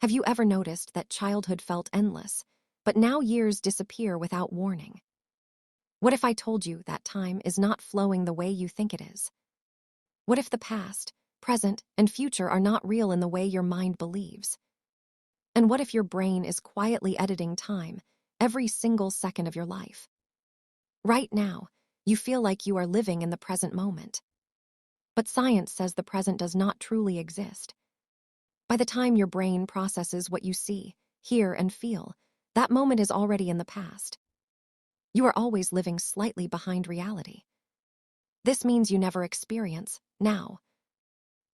Have you ever noticed that childhood felt endless, but now years disappear without warning? What if I told you that time is not flowing the way you think it is? What if the past, present, and future are not real in the way your mind believes? And what if your brain is quietly editing time every single second of your life? Right now, you feel like you are living in the present moment. But science says the present does not truly exist. By the time your brain processes what you see, hear, and feel, that moment is already in the past. You are always living slightly behind reality. This means you never experience now.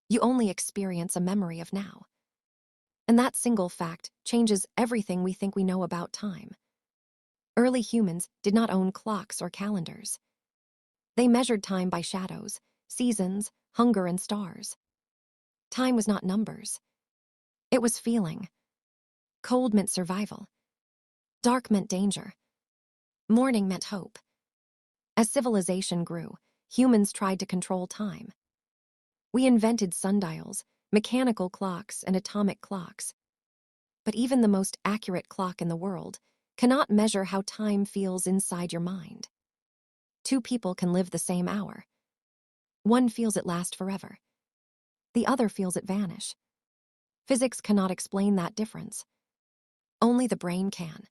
You only experience a memory of now. And that single fact changes everything we think we know about time. Early humans did not own clocks or calendars. They measured time by shadows, seasons, hunger, and stars. Time was not numbers. It was feeling. Cold meant survival. Dark meant danger. Morning meant hope. As civilization grew, humans tried to control time. We invented sundials, mechanical clocks, and atomic clocks. But even the most accurate clock in the world cannot measure how time feels inside your mind. Two people can live the same hour. One feels it last forever. The other feels it vanish. Physics cannot explain that difference. Only the brain can.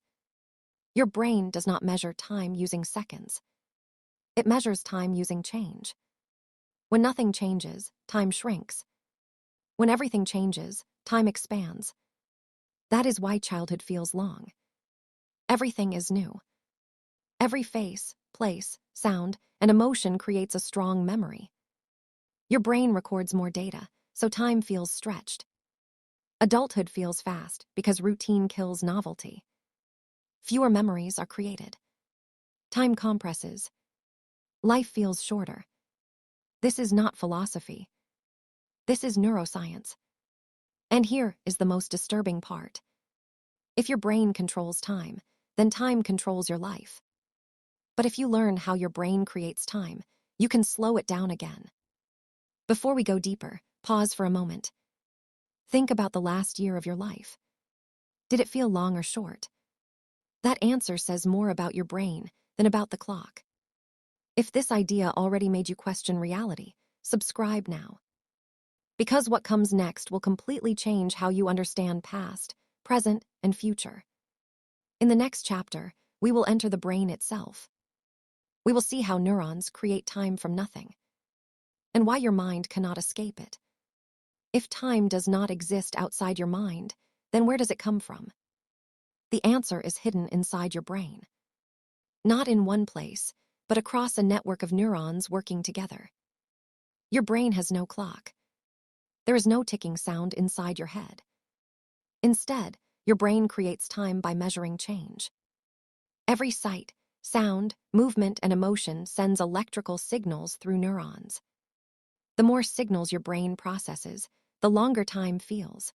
Your brain does not measure time using seconds. It measures time using change. When nothing changes, time shrinks. When everything changes, time expands. That is why childhood feels long. Everything is new. Every face, place, sound, and emotion creates a strong memory. Your brain records more data, so time feels stretched. Adulthood feels fast because routine kills novelty. Fewer memories are created. Time compresses. Life feels shorter. This is not philosophy. This is neuroscience. And here is the most disturbing part. If your brain controls time, then time controls your life. But if you learn how your brain creates time, you can slow it down again. Before we go deeper, pause for a moment. Think about the last year of your life. Did it feel long or short? That answer says more about your brain than about the clock. If this idea already made you question reality, subscribe now. Because what comes next will completely change how you understand past, present, and future. In the next chapter, we will enter the brain itself. We will see how neurons create time from nothing, and why your mind cannot escape it. If time does not exist outside your mind, then where does it come from? The answer is hidden inside your brain. Not in one place, but across a network of neurons working together. Your brain has no clock. There is no ticking sound inside your head. Instead, your brain creates time by measuring change. Every sight, sound, movement, and emotion sends electrical signals through neurons. The more signals your brain processes, the longer time feels.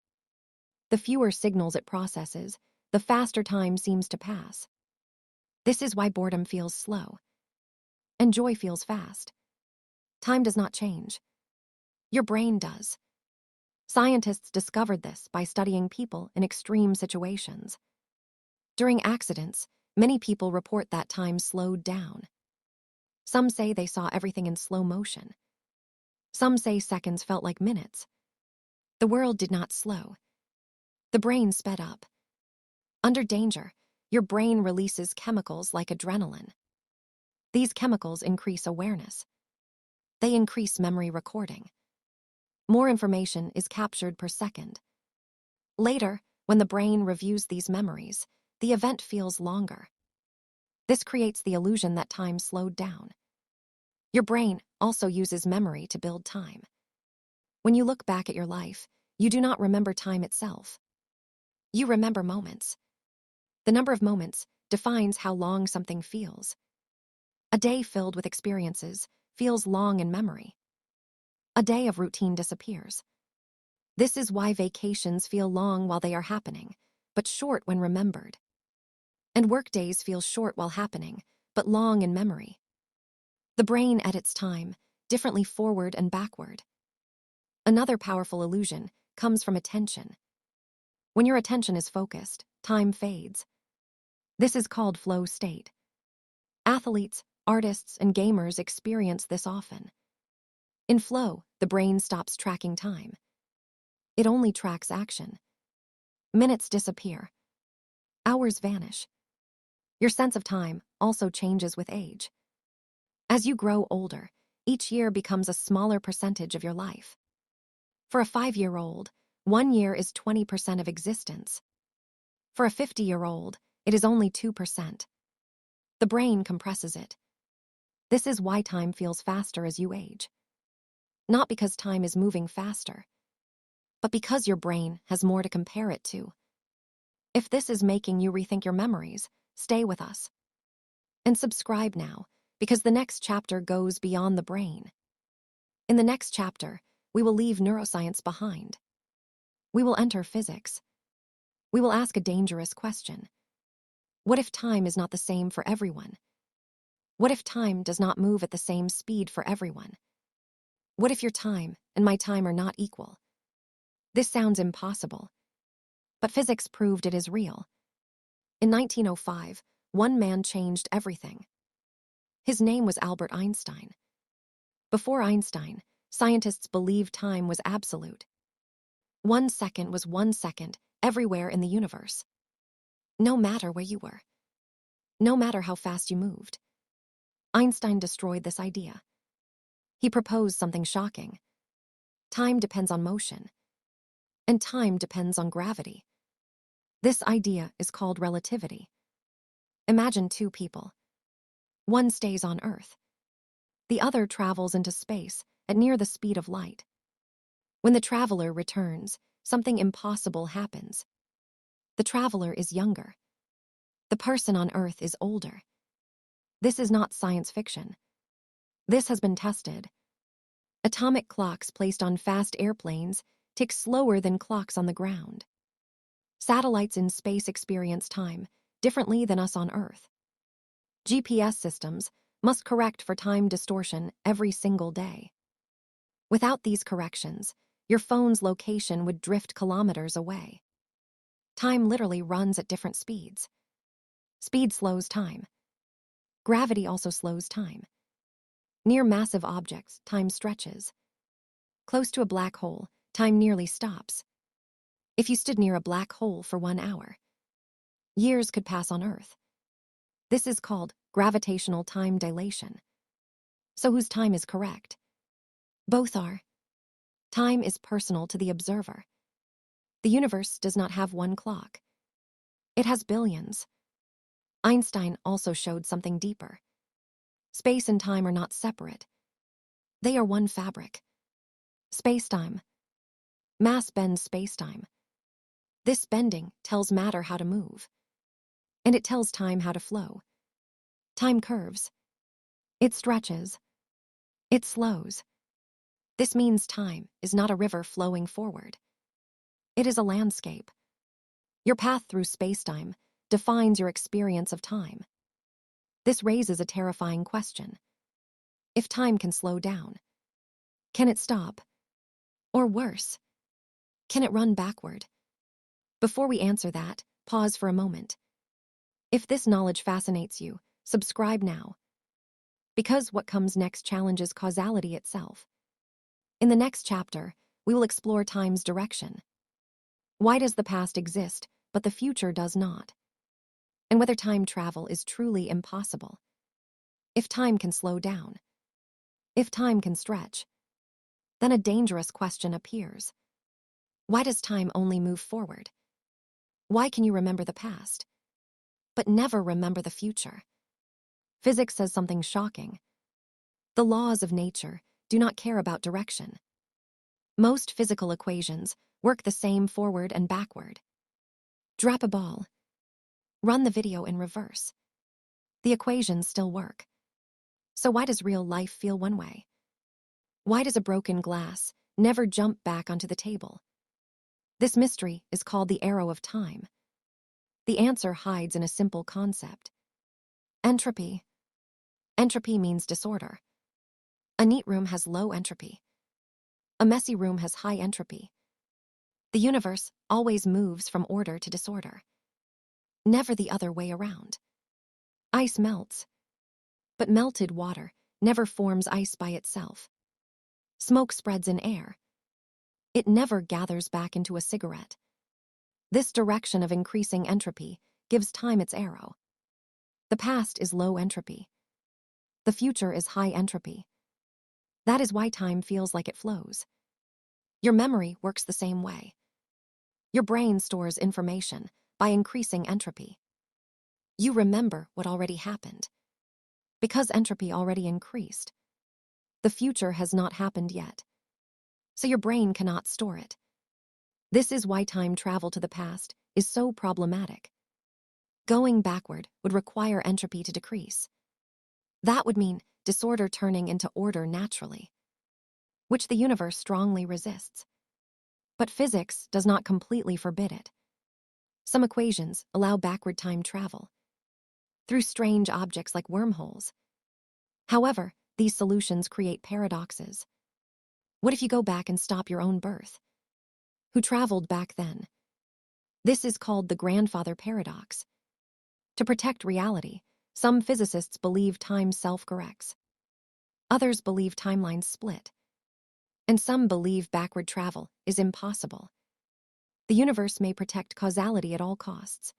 The fewer signals it processes, the faster time seems to pass. This is why boredom feels slow, and joy feels fast. Time does not change. Your brain does. Scientists discovered this by studying people in extreme situations. During accidents, many people report that time slowed down. Some say they saw everything in slow motion. Some say seconds felt like minutes. The world did not slow. The brain sped up. Under danger, your brain releases chemicals like adrenaline. These chemicals increase awareness. They increase memory recording. More information is captured per second. Later, when the brain reviews these memories, the event feels longer. This creates the illusion that time slowed down. Your brain also uses memory to build time. When you look back at your life, you do not remember time itself. You remember moments. The number of moments defines how long something feels. A day filled with experiences feels long in memory. A day of routine disappears. This is why vacations feel long while they are happening, but short when remembered. And work days feel short while happening, but long in memory. The brain edits time differently forward and backward. Another powerful illusion comes from attention. When your attention is focused, time fades. This is called flow state. Athletes, artists, and gamers experience this often. In flow, the brain stops tracking time. It only tracks action. Minutes disappear. Hours vanish. Your sense of time also changes with age. As you grow older, each year becomes a smaller percentage of your life. For a 5-year-old, 1 year is 20% of existence. For a 50-year-old, it is only 2%. The brain compresses it. This is why time feels faster as you age. Not because time is moving faster, but because your brain has more to compare it to. If this is making you rethink your memories, stay with us. And subscribe now, because the next chapter goes beyond the brain. In the next chapter, we will leave neuroscience behind. We will enter physics. We will ask a dangerous question. What if time is not the same for everyone? What if time does not move at the same speed for everyone? What if your time and my time are not equal? This sounds impossible, but physics proved it is real. In 1905, one man changed everything. His name was Albert Einstein. Before Einstein, scientists believed time was absolute. 1 second was 1 second everywhere in the universe. No matter where you were. No matter how fast you moved. Einstein destroyed this idea. He proposed something shocking. Time depends on motion. And time depends on gravity. This idea is called relativity. Imagine 2 people. One stays on Earth. The other travels into space at near the speed of light. When the traveler returns, something impossible happens. The traveler is younger. The person on Earth is older. This is not science fiction. This has been tested. Atomic clocks placed on fast airplanes tick slower than clocks on the ground. Satellites in space experience time differently than us on Earth. GPS systems must correct for time distortion every single day. Without these corrections, your phone's location would drift kilometers away. Time literally runs at different speeds. Speed slows time. Gravity also slows time. Near massive objects, time stretches. Close to a black hole, time nearly stops. If you stood near a black hole for 1 hour, years could pass on Earth. This is called gravitational time dilation. So whose time is correct? Both are. Time is personal to the observer. The universe does not have one clock. It has billions. Einstein also showed something deeper. Space and time are not separate. They are one fabric. Spacetime. Mass bends spacetime. This bending tells matter how to move. And it tells time how to flow. Time curves. It stretches. It slows. This means time is not a river flowing forward. It is a landscape. Your path through spacetime defines your experience of time. This raises a terrifying question. If time can slow down, can it stop? Or worse, can it run backward? Before we answer that, pause for a moment. If this knowledge fascinates you, subscribe now. Because what comes next challenges causality itself. In the next chapter, we will explore time's direction. Why does the past exist, but the future does not? And whether time travel is truly impossible. If time can slow down, if time can stretch, then a dangerous question appears. Why does time only move forward? Why can you remember the past, but never remember the future? Physics says something shocking. The laws of nature do not care about direction. Most physical equations work the same forward and backward. Drop a ball. Run the video in reverse. The equations still work. So why does real life feel one way? Why does a broken glass never jump back onto the table? This mystery is called the arrow of time. The answer hides in a simple concept. Entropy. Entropy means disorder. A neat room has low entropy. A messy room has high entropy. The universe always moves from order to disorder, never the other way around. Ice melts, but melted water never forms ice by itself. Smoke spreads in air. It never gathers back into a cigarette. This direction of increasing entropy gives time its arrow. The past is low entropy. The future is high entropy. That is why time feels like it flows. Your memory works the same way. Your brain stores information by increasing entropy. You remember what already happened. Because entropy already increased, the future has not happened yet, so your brain cannot store it. This is why time travel to the past is so problematic. Going backward would require entropy to decrease. That would mean disorder turning into order naturally, which the universe strongly resists. But physics does not completely forbid it. Some equations allow backward time travel through strange objects like wormholes. However, these solutions create paradoxes. What if you go back and stop your own birth? Who traveled back then? This is called the grandfather paradox. To protect reality, some physicists believe time self-corrects. Others believe timelines split. And some believe backward travel is impossible. The universe may protect causality at all costs.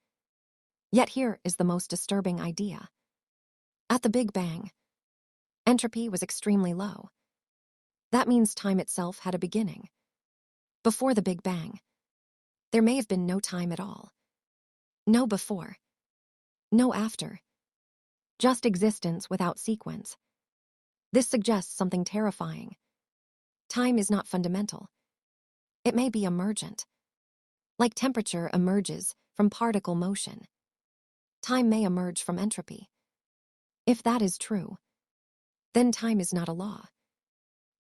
Yet here is the most disturbing idea. At the Big Bang, entropy was extremely low. That means time itself had a beginning. Before the Big Bang, there may have been no time at all. No before. No after. Just existence without sequence. This suggests something terrifying. Time is not fundamental. It may be emergent. Like temperature emerges from particle motion, time may emerge from entropy. If that is true, then time is not a law.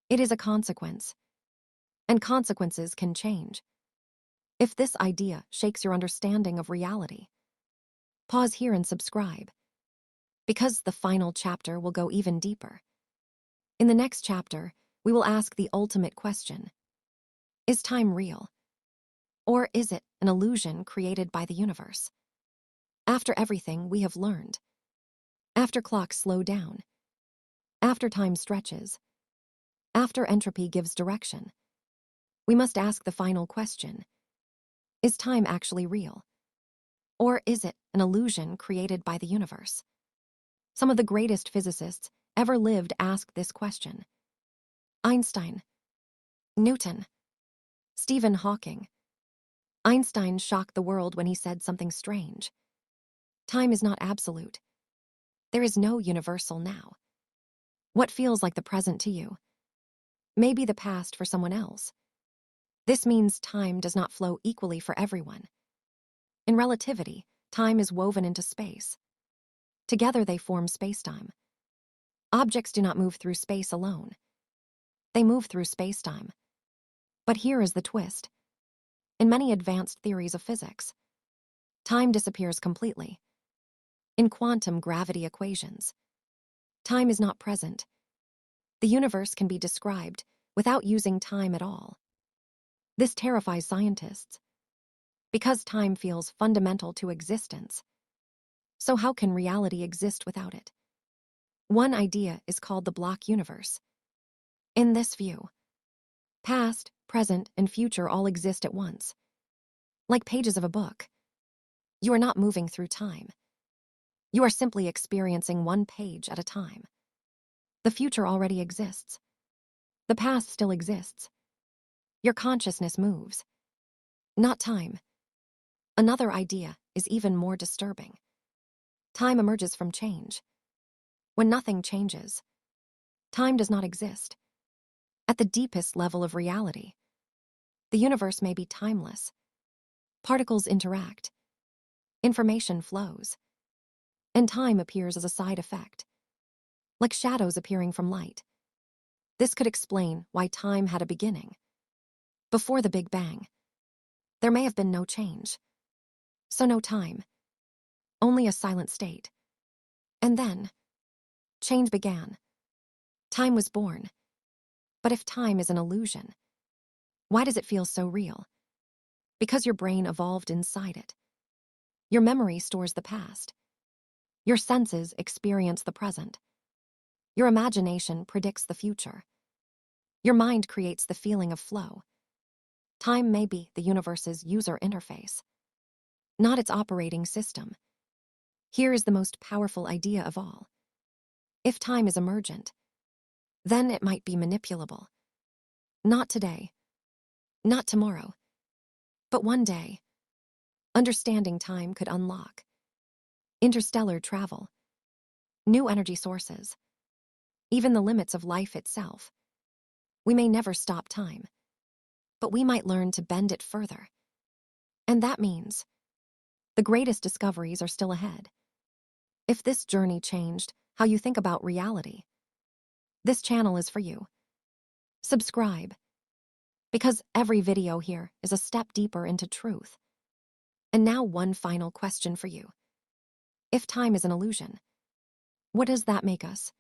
It is a consequence. And consequences can change. If this idea shakes your understanding of reality, pause here and subscribe, because the final chapter will go even deeper. In the next chapter, we will ask the ultimate question. Is time real? Or is it an illusion created by the universe? After everything we have learned, after clocks slow down, after time stretches, after entropy gives direction, we must ask the final question. Is time actually real? Or is it an illusion created by the universe? Some of the greatest physicists ever lived asked this question. Einstein, Newton, Stephen Hawking. Einstein shocked the world when he said something strange. Time is not absolute. There is no universal now. What feels like the present to you may be the past for someone else. This means time does not flow equally for everyone. In relativity, time is woven into space. Together they form spacetime. Objects do not move through space alone. They move through spacetime. But here is the twist. In many advanced theories of physics, time disappears completely. In quantum gravity equations, time is not present. The universe can be described without using time at all. This terrifies scientists, because time feels fundamental to existence. So how can reality exist without it? One idea is called the block universe. In this view, past, present, and future all exist at once. Like pages of a book. You are not moving through time. You are simply experiencing one page at a time. The future already exists. The past still exists. Your consciousness moves, not time. Another idea is even more disturbing. Time emerges from change. When nothing changes, time does not exist. At the deepest level of reality, the universe may be timeless. Particles interact. Information flows. And time appears as a side effect, like shadows appearing from light. This could explain why time had a beginning. Before the Big Bang, there may have been no change. So no time. Only a silent state. And then, change began. Time was born. But if time is an illusion, why does it feel so real? Because your brain evolved inside it. Your memory stores the past. Your senses experience the present. Your imagination predicts the future. Your mind creates the feeling of flow. Time may be the universe's user interface, not its operating system. Here is the most powerful idea of all. If time is emergent, then it might be manipulable. Not today, not tomorrow, but one day. Understanding time could unlock interstellar travel, new energy sources, even the limits of life itself. We may never stop time, but we might learn to bend it further. And that means the greatest discoveries are still ahead. If this journey changed how you think about reality, this channel is for you. Subscribe, because every video here is a step deeper into truth. And now one final question for you. If time is an illusion, what does that make us?